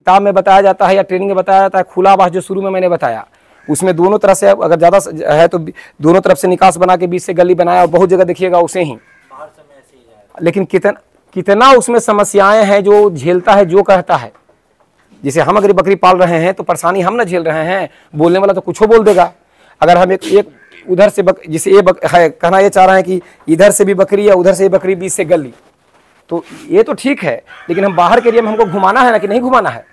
किताब में बताया जाता है या ट्रेनिंग में बताया जाता है, खुला आवास जो शुरू में मैंने बताया, उसमें दोनों तरफ से अगर ज़्यादा है तो दोनों तरफ से निकास बना के बीच से गली बनाया, और बहुत जगह देखिएगा उसे ही। लेकिन कितना उसमें समस्याएं हैं जो झेलता है, जो कहता है। जैसे हम अगर बकरी पाल रहे हैं तो परेशानी हम ना झेल रहे हैं, बोलने वाला तो कुछ बोल देगा। अगर हम एक उधर से जिसे ये है कहना ये चाह रहे हैं कि इधर से भी बकरी या उधर से भी बकरी, बीच से गली, तो ये तो ठीक है, लेकिन हम बाहर के एरिया में हमको घुमाना है ना कि नहीं घुमाना है।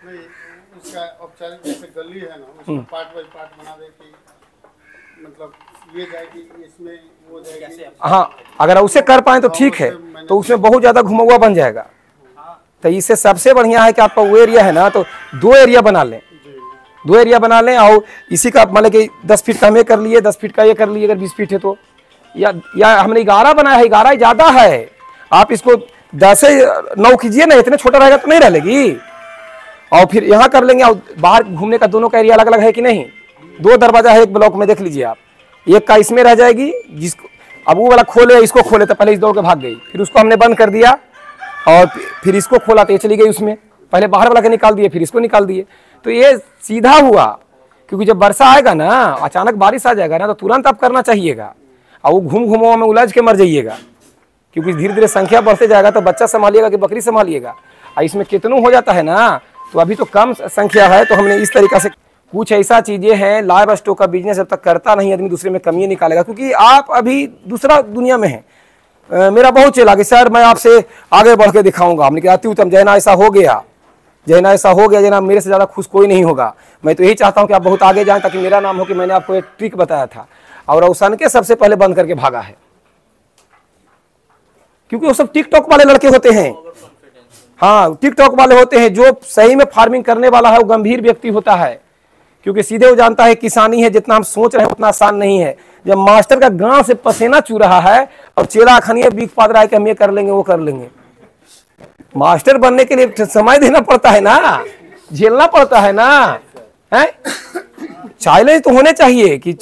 उसका औपचारिक जैसे गली है ना, उसको पार्ट बाय पार्ट बना दे कि मतलब ये जाएगी इसमें वो जाएगी। हाँ, अगर उसे कर पाए तो ठीक है, तो उसमें बहुत ज्यादा घुमा हुआ बन जाएगा। तो इससे सबसे बढ़िया है कि आपका वो एरिया है ना, तो 2 एरिया बना लें, 2 एरिया बना लें, और इसी का मान कि 10 फीट का हमें कर लिए, 10 फीट का ये कर लिए, अगर 20 फीट है तो, या हमने 11 बनाया है, 11 ज्यादा है, आप इसको 10 से 9 कीजिए ना, इतने छोटा रहेगा तो नहीं रहेगी। और फिर यहाँ कर लेंगे, और बाहर घूमने का दोनों का एरिया अलग अलग है कि नहीं। 2 दरवाजा है एक ब्लॉक में, देख लीजिए आप, एक का इसमें रह जाएगी, जिसको अब वो वाला खोले इसको खोले तो पहले इस दौड़ के भाग गई, फिर उसको हमने बंद कर दिया, और फिर इसको खोला तो ये चली गई उसमें, पहले बाहर वाला के निकाल दिए, फिर इसको निकाल दिए। तो ये सीधा हुआ, क्योंकि जब वर्षा आएगा ना, अचानक बारिश आ जाएगा ना, तो तुरंत आप करना चाहिएगा, और वो घूम में उलझ के मर जाइएगा, क्योंकि धीरे धीरे संख्या बढ़ते जाएगा तो बच्चा संभालिएगा कि बकरी संभालिएगा। और इसमें कितनों हो जाता है ना, तो अभी तो कम संख्या है, तो हमने इस तरीका से कुछ ऐसा चीजें हैं। लाइव स्टॉक का बिजनेस जब तक करता नहीं आदमी, दूसरे में कमी निकालेगा, क्योंकि आप अभी दूसरा दुनिया में है। मेरा बहुत चला कि सर मैं आपसे आगे बढ़ के दिखाऊंगा, हमने कहा अति उत्तम, जैना ऐसा हो गया, जैना ऐसा हो गया, जैना मेरे से ज़्यादा खुश कोई नहीं होगा। मैं तो यही चाहता हूँ कि आप बहुत आगे जाएं, ताकि मेरा नाम हो कि मैंने आपको एक ट्रिक बताया था, और अवसान के सबसे पहले बंद करके भागा है, क्योंकि वो सब टिकटॉक वाले लड़के होते हैं। हाँ, टिकटॉक वाले होते हैं। जो सही में फार्मिंग करने वाला है वो गंभीर व्यक्ति होता है, क्योंकि सीधे वो जानता है किसानी है, जितना हम सोच रहे हैं उतना आसान नहीं है। जब मास्टर का गांव से पसीना चू रहा है और चेला खनिए बीक पाद रहा है कि हम ये कर लेंगे वो कर लेंगे, मास्टर बनने के लिए समय देना पड़ता है ना, झेलना पड़ता है ना, है चैलेंज तो होने चाहिए कि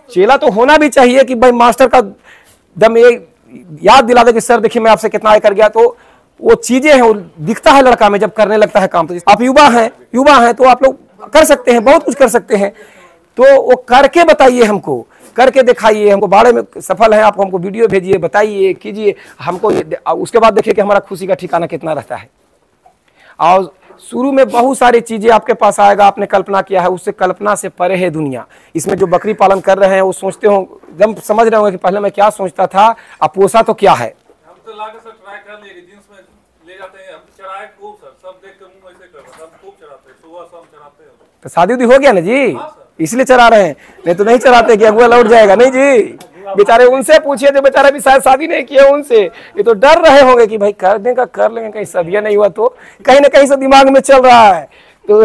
चेला तो होना भी चाहिए कि भाई मास्टर का दम ये याद दिला दे कि सर देखिए मैं आपसे कितना आगे कर गया। तो वो चीजें हैं, वो दिखता है लड़का में जब करने लगता है काम। तो आप युवा हैं तो आप लोग कर सकते हैं, बहुत कुछ कर सकते हैं। तो वो करके बताइए, हमको करके दिखाइए, हमको बारे में सफल है आप हमको वीडियो भेजिए, बताइए, कीजिए हमको। उसके बाद देखिए कि हमारा खुशी का ठिकाना कितना रहता है। और शुरू में बहुत सारी चीजें आपके पास आएगा, आपने कल्पना किया है, उससे कल्पना से परे है दुनिया। इसमें जो बकरी पालन कर रहे हैं वो सोचते हो, जब समझ रहे होंगे कि पहले मैं क्या सोचता था, अब पोसा तो क्या है। हम तो लाके सर ट्राई कर लिए, जींस में ले जाते हैं, हम चराए खूब सर, सब देख के मुंह ऐसे कर रहे हैं, सब खूब चराते हैं, सुबह शाम चराते हैं। तो शादी उदी हो गया ना जी, इसलिए चरा रहे हैं, नहीं तो नहीं चराते कि अगुआ लौट जाएगा। नहीं जी, बेचारे उनसे पूछिए जो बेचारा भी शायद शादी नहीं किया, उनसे ये तो डर रहे होंगे कि भाई कर देंगे कर लेंगे, कहीं सदिया नहीं हुआ तो कहीं ना कहीं से दिमाग में चल रहा है। तो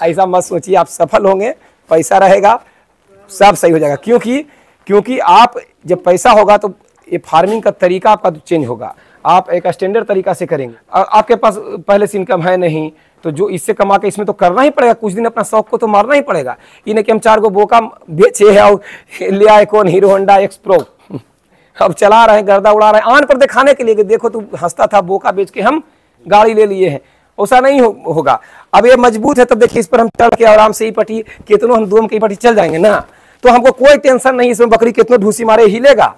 ऐसा मत सोचिए, आप सफल होंगे, पैसा रहेगा, सब सही हो जाएगा। क्योंकि आप जब पैसा होगा तो ये फार्मिंग का तरीका आपका चेंज होगा, आप एक स्टैंडर्ड तरीका से करेंगे। आपके पास पहले से इनकम है नहीं, तो जो इससे कमा के इसमें तो करना ही पड़ेगा, कुछ दिन अपना शौक को तो मारना ही पड़ेगा। ये नहीं कि हम 4 गो बोका बेचे है और ले आए कौन हीरो होंडा एक्स प्रो, अब चला रहे हैं, गर्दा उड़ा रहे हैं, आन पर दिखाने के लिए कि देखो तू हंसता था, बोका बेच के हम गाड़ी ले लिए हैं। ऐसा नहीं होगा। अब ये मजबूत है, तब देखिए इस पर हम चल के आराम से ही पटी कितनों हम दोम की पटी चल जाएंगे ना, तो हमको कोई टेंशन नहीं। इसमें बकरी कितनों ढूसी मारे हिलेगा,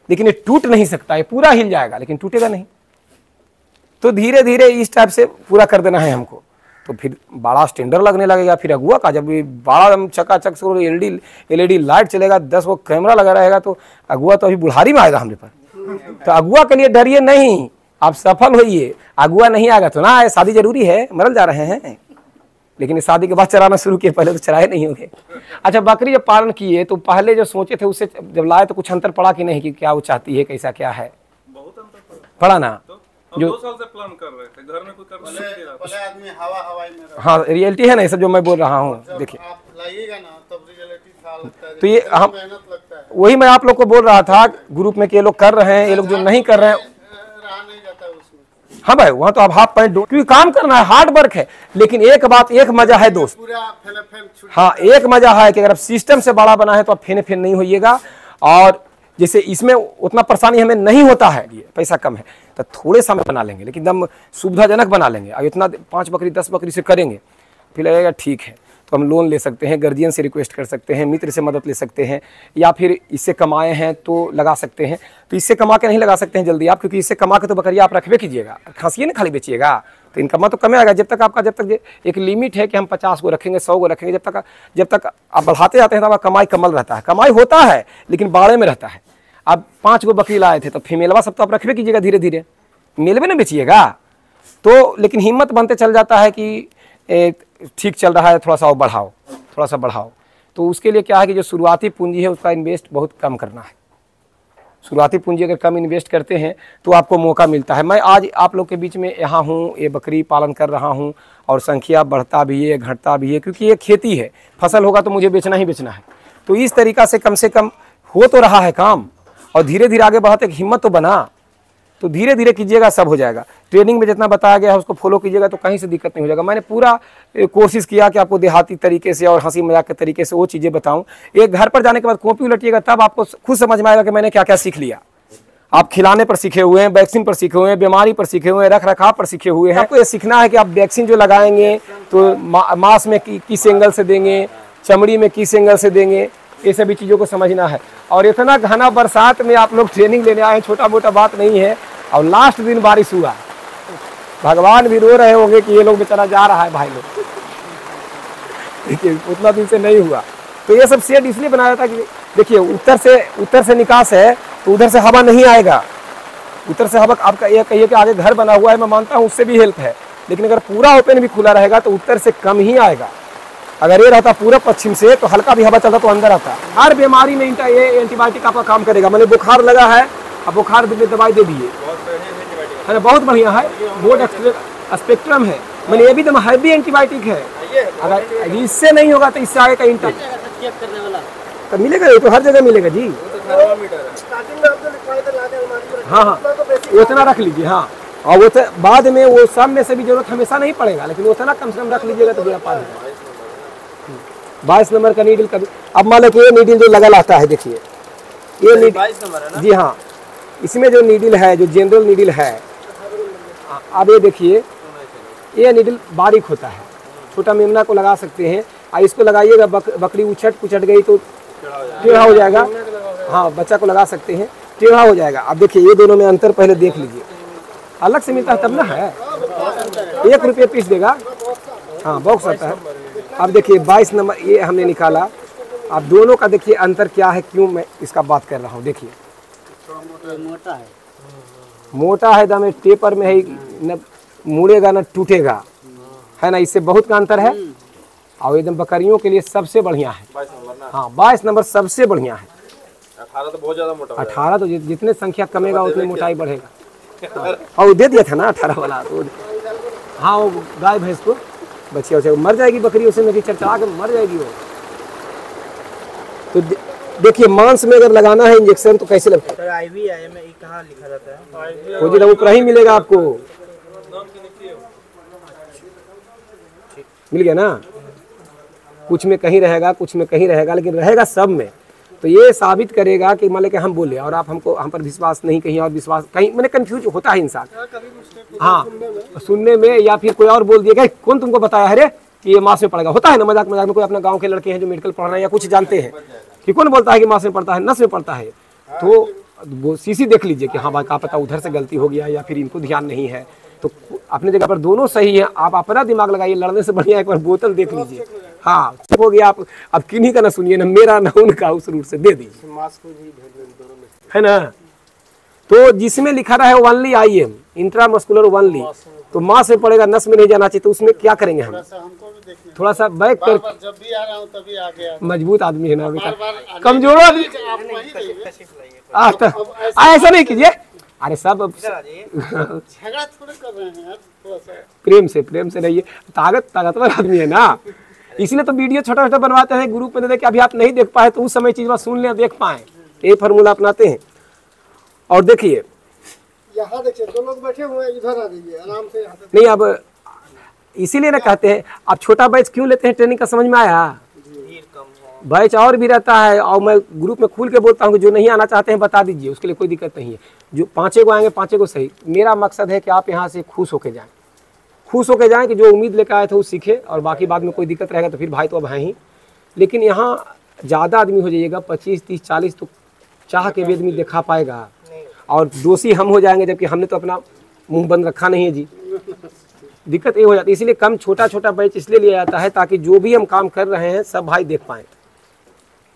लेकिन ये टूट नहीं सकता, ये पूरा हिल जाएगा लेकिन टूटेगा नहीं। तो धीरे धीरे इस टाइप से पूरा कर देना है हमको। तो फिर बड़ा स्टैंडर्ड लगने लगेगा। फिर अगुआ का जब ये बड़ा चकाचक से एलईडी लाइट चलेगा, 10 वो कैमरा लगा रहेगा, तो अगुआ तो अभी बुढ़ारी में आएगा हमने पर। तो अगुआ के लिए डरिए नहीं, आप सफल होइए। अगुआ नहीं आएगा तो ना, शादी जरूरी है, मरल जा रहे हैं, लेकिन शादी के बाद चराना शुरू किए, पहले तो चराए नहीं होंगे। अच्छा, बकरी जब पालन किए तो पहले जो सोचे थे उससे जब लाए तो कुछ अंतर पड़ा कि नहीं, कि क्या वो चाहती है, कैसा क्या है? बहुत अंतर पड़ा ना। जो 2 साल से प्लान कर रहे थे, घर में कोई करना नहीं दे रहा था। पहले आदमी हवाई में रहा। हाँ, रियलिटी है ना ये सब जो मैं बोल रहा हूँ। देखिए आप लाइएगा ना तब रियलिटी था लगता है, तो ये हम मेहनत लगता है। वही मैं आप लोग को बोल रहा था ग्रुप में कि ये लोग कर रहे हैं, ये लोग जो नहीं कर रहे हैं रहा नहीं जाता उसमें। हाँ भाई, वहाँ तो आप हाफ पैंट क्योंकि काम करना है, हार्ड वर्क है। लेकिन एक बात, एक मजा है दोस्त, हाँ एक मजा है कि अगर आप सिस्टम से बड़ा बना है तो आप फेन नहीं होइएगा। और जैसे इसमें उतना परेशानी हमें नहीं होता है, पैसा कम है, तो थोड़े समय बना लेंगे, लेकिन एकदम सुविधाजनक बना लेंगे। अब इतना 5 बकरी 10 बकरी से करेंगे, फिर लगेगा ठीक है तो हम लोन ले सकते हैं, गार्जियन से रिक्वेस्ट कर सकते हैं, मित्र से मदद ले सकते हैं, या फिर इससे कमाए हैं तो लगा सकते हैं। तो इससे कमा के नहीं लगा सकते हैं जल्दी आप, क्योंकि इससे कमा के तो बकरियाँ आप रखबे कीजिएगा, खांसिए ना खाली बेचिएगा, तो इनकम तो कम आएगा। जब तक एक लिमिट है कि हम 50 को रखेंगे, 100 को रखेंगे, जब तक आप बढ़ाते जाते हैं तो आपका कमाई कमल रहता है। कमाई होता है लेकिन बाड़े में रहता है। आप 5 को बकरी लाए थे तो फीमेलवा सब तो आप रखबे कीजिएगा, धीरे धीरे मेल में ना बेचिएगा तो। लेकिन हिम्मत बनते चल जाता है कि ठीक चल रहा है, थोड़ा सा और बढ़ाओ, थोड़ा सा बढ़ाओ। तो उसके लिए क्या है कि जो शुरुआती पूंजी है उसका इन्वेस्ट बहुत कम करना है। शुरुआती पूंजी अगर कम इन्वेस्ट करते हैं तो आपको मौका मिलता है। मैं आज आप लोग के बीच में यहाँ हूँ, ये बकरी पालन कर रहा हूँ और संख्या बढ़ता भी है घटता भी है, क्योंकि ये खेती है, फसल होगा तो मुझे बेचना ही बेचना है। तो इस तरीक़ा से कम हो तो रहा है काम, और धीरे धीरे आगे बढ़ाते, एक हिम्मत तो बना, तो धीरे धीरे कीजिएगा, सब हो जाएगा। ट्रेनिंग में जितना बताया गया है उसको फॉलो कीजिएगा तो कहीं से दिक्कत नहीं हो जाएगा। मैंने पूरा कोशिश किया कि आपको देहाती तरीके से और हंसी मजाक के तरीके से वो चीज़ें बताऊं। एक घर पर जाने के बाद कॉपी उलटिएगा तब आपको खुद समझ में आएगा कि मैंने क्या क्या सीख लिया। आप खिलाने पर सीखे हुए हैं, वैक्सीन पर सीखे हुए हैं, बीमारी पर सीखे हुए हैं, रख रखाव पर सीखे हुए हैं। आपको ये सीखना है कि आप वैक्सीन जो लगाएंगे तो मांस में किस एंगल से देंगे, चमड़ी में किस एंगल से देंगे, ये सभी चीज़ों को समझना है। और इतना घना बरसात में आप लोग ट्रेनिंग लेने आए, छोटा मोटा बात नहीं है। और लास्ट दिन बारिश हुआ, भगवान भी रो रहे होंगे कि ये लोग बेचारा जा रहा है भाई लोग, देखिए उतना दिन से नहीं हुआ। तो ये सब शेड इसलिए बनाया था कि देखिए उत्तर से निकास है तो उधर से हवा नहीं आएगा। उत्तर से हवा, आपका ये कहिए कि आगे घर बना हुआ है, मैं मानता हूँ उससे भी हेल्प है, लेकिन अगर पूरा ओपन भी खुला रहेगा तो उत्तर से कम ही आएगा। अगर ये रहता पूरा पश्चिम से तो हल्का भी हवा चलता तो अंदर आता। हर बीमारी में ये एंटीबायोटिक आपका काम करेगा। मैंने बुखार लगा है, अब बुखार दवाई दे दिए, है बहुत बढ़िया है, बोर्ड स्पेक्ट्रम है। मैंने ये भी तो हैवी एंटीबायोटिक है। अगर इससे नहीं होगा तो इससे आगे का इंटर तो मिलेगा, ये तो हर जगह मिलेगा जी। हाँ हाँ उतना रख लीजिए। हाँ, और वो बाद में वो सब में से भी जरूरत हमेशा नहीं पड़ेगा, लेकिन उतना कम से कम रख लीजिएगा तो बेड़ा पार है। 22 नंबर का नीडल का, अब मान लो कि ये नीडल जो लगा लाता है, देखिए ये नीडल 22 नंबर है ना जी। हाँ, इसमें जो नीडल है, जो जनरल नीडल है, अब ये देखिए ये नीडल बारीक होता है, छोटा मेमना को लगा सकते हैं। और इसको लगाइएगा, बकरी उछट पुछट गई तो टेढ़ा हो जाएगा। हाँ, बच्चा को लगा सकते हैं, टेढ़ा हो जाएगा। अब देखिए ये दोनों में अंतर पहले देख लीजिए, अलग से मिलता है तब ना है। 1 रुपये पीस देगा। हाँ, बॉक्स आता है। अब देखिए 22 नंबर ये हमने निकाला। अब दोनों का देखिए अंतर क्या है, क्यों मैं इसका बात कर रहा हूँ। देखिए मोटा है दम, टेपर में है, न मुड़ेगा न टूटेगा, है ना, इससे बहुत का अंतर है। और एकदम बकरियों के लिए सबसे बढ़िया है। हाँ, 22 नंबर सबसे बढ़िया है। 18 तो बहुत ज्यादा मोटा, 18 तो जितने संख्या कमेगा उतनी मोटाई बढ़ेगा। और दे दिया था ना 18 वाला तो। हाँ, वो गाय भैंस को बच्चिया उच्चिया मर जाएगी बकरी, उसे में चरचरा के मर जाएगी वो। तो देखिए मांस में अगर लगाना है इंजेक्शन तो कैसे लगता है? IVIM में कहाँ लिखा रहता है? वो जो ऊपर ही मिलेगा आपको, मिल गया ना। कुछ में कहीं रहेगा, कुछ में कहीं रहेगा, लेकिन रहेगा सब में। तो ये साबित करेगा कि मान लें कि हम बोले और आप हमको हम पर विश्वास नहीं, कहीं और विश्वास, कहीं मैंने कंफ्यूज होता है इंसान। हाँ, सुनने में, या फिर कोई और बोल दिया कि कौन तुमको बताया है रे कि ये मांस में पड़ेगा। होता है ना मजाक मजाक में, कोई अपने गांव के लड़के हैं जो मेडिकल पढ़ रहे हैं या कुछ जानते हैं कि कौन बोलता है कि मांस में पड़ता है, नस में पड़ता है। तो वो सीसी देख लीजिए कि हाँ भाई क्या पता उधर से गलती हो गया या फिर इनको ध्यान नहीं है। तो अपने जगह पर दोनों सही है। आप अपना दिमाग लगाइए, लड़ने से बढ़िया एक बार बोतल देख लीजिए। हाँ, हो गया। आप अब किन्हीं का ना सुनिए, ना मेरा ना उनका, उस रूट से दे दीजिए, है ना। तो जिसमें लिखा रहा है ओनली IM इंट्रामस्कुलर ओनली, तो मांस में पड़ेगा, नस में नहीं जाना चाहिए। तो उसमें क्या करेंगे हम, थोड़ा सा बैक कर, जब भी आ रहा हूं तभी आगे मजबूत आदमी है ना बेटा, कमजोर आदमी ऐसा नहीं कीजिए। अरे सब झगड़ा थोड़े कर रहे हैं यार, थोड़ा सा प्रेम से रहिए। ताकतवर आदमी है ना, इसलिए तो वीडियो छोटा छोटा बनवाते हैं ग्रुप में, देखे अभी आप नहीं देख पाए तो उस समय चीज सुन लें, देख पाए, ये फार्मूला अपनाते हैं। और देखिए यहाँ देखिए 2 लोग बैठे हुए हैं, इधर आ जाइए आराम से। नहीं, अब इसीलिए ना कहते हैं आप छोटा बैच क्यों लेते हैं, ट्रेनिंग का समझ में आया। बैच और भी रहता है, और मैं ग्रुप में खुल के बोलता हूँ कि जो नहीं आना चाहते हैं बता दीजिए, उसके लिए कोई दिक्कत नहीं है। जो 5 को आएंगे 5 को सही। मेरा मकसद है कि आप यहाँ से खुश होके जाएं, खुश होके जाएं कि जो उम्मीद लेकर आए थे वो सीखे, और बाकी बाद में कोई दिक्कत रहेगा तो फिर भाई तो अब हैं ही। लेकिन यहाँ ज़्यादा आदमी हो जाइएगा, 25, 30, 40 तो चाह के भी आदमी दिखा पाएगा, और दोषी हम हो जाएंगे जबकि हमने तो अपना मुंह बंद रखा नहीं है जी। दिक्कत ये हो जाती है। इसलिए कम छोटा छोटा बैच इसलिए लिया जाता है ताकि जो भी हम काम कर रहे हैं सब भाई देख पाएँ।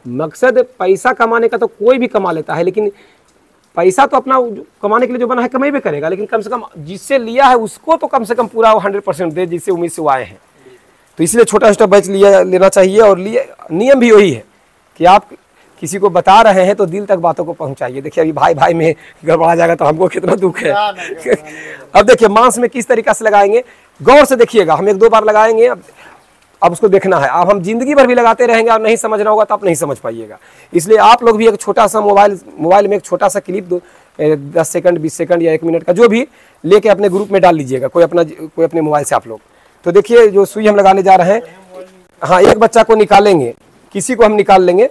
मकसद पैसा कमाने का तो कोई भी कमा लेता है, लेकिन पैसा तो अपना कमाने के लिए जो बना है कमाई भी करेगा, लेकिन कम से कम जिससे लिया है उसको तो कम से कम पूरा 100% दे, जिससे उम्मीद से वो आए हैं। तो इसलिए छोटा छोटा बैच लेना चाहिए। और नियम भी वही है कि आप किसी को बता रहे हैं तो दिल तक बातों को पहुंचाइए। देखिए अभी भाई भाई में गड़बड़ा जाएगा तो हमको कितना दुख है। अब देखिए मांस में किस तरीका से लगाएंगे, गौर से देखिएगा। हम 1-2 बार लगाएंगे, अब उसको देखना है। अब हम जिंदगी भर भी लगाते रहेंगे और नहीं समझना होगा तो आप नहीं समझ पाइएगा। इसलिए आप लोग भी एक छोटा सा मोबाइल में एक छोटा सा क्लिप 10 सेकंड 20 सेकंड या 1 मिनट का जो भी लेके अपने ग्रुप में डाल लीजिएगा, कोई अपने मोबाइल से आप लोग। तो देखिए जो सुई हम लगाने जा रहे हैं, हाँ एक बच्चा को निकालेंगे, किसी को हम निकाल लेंगे।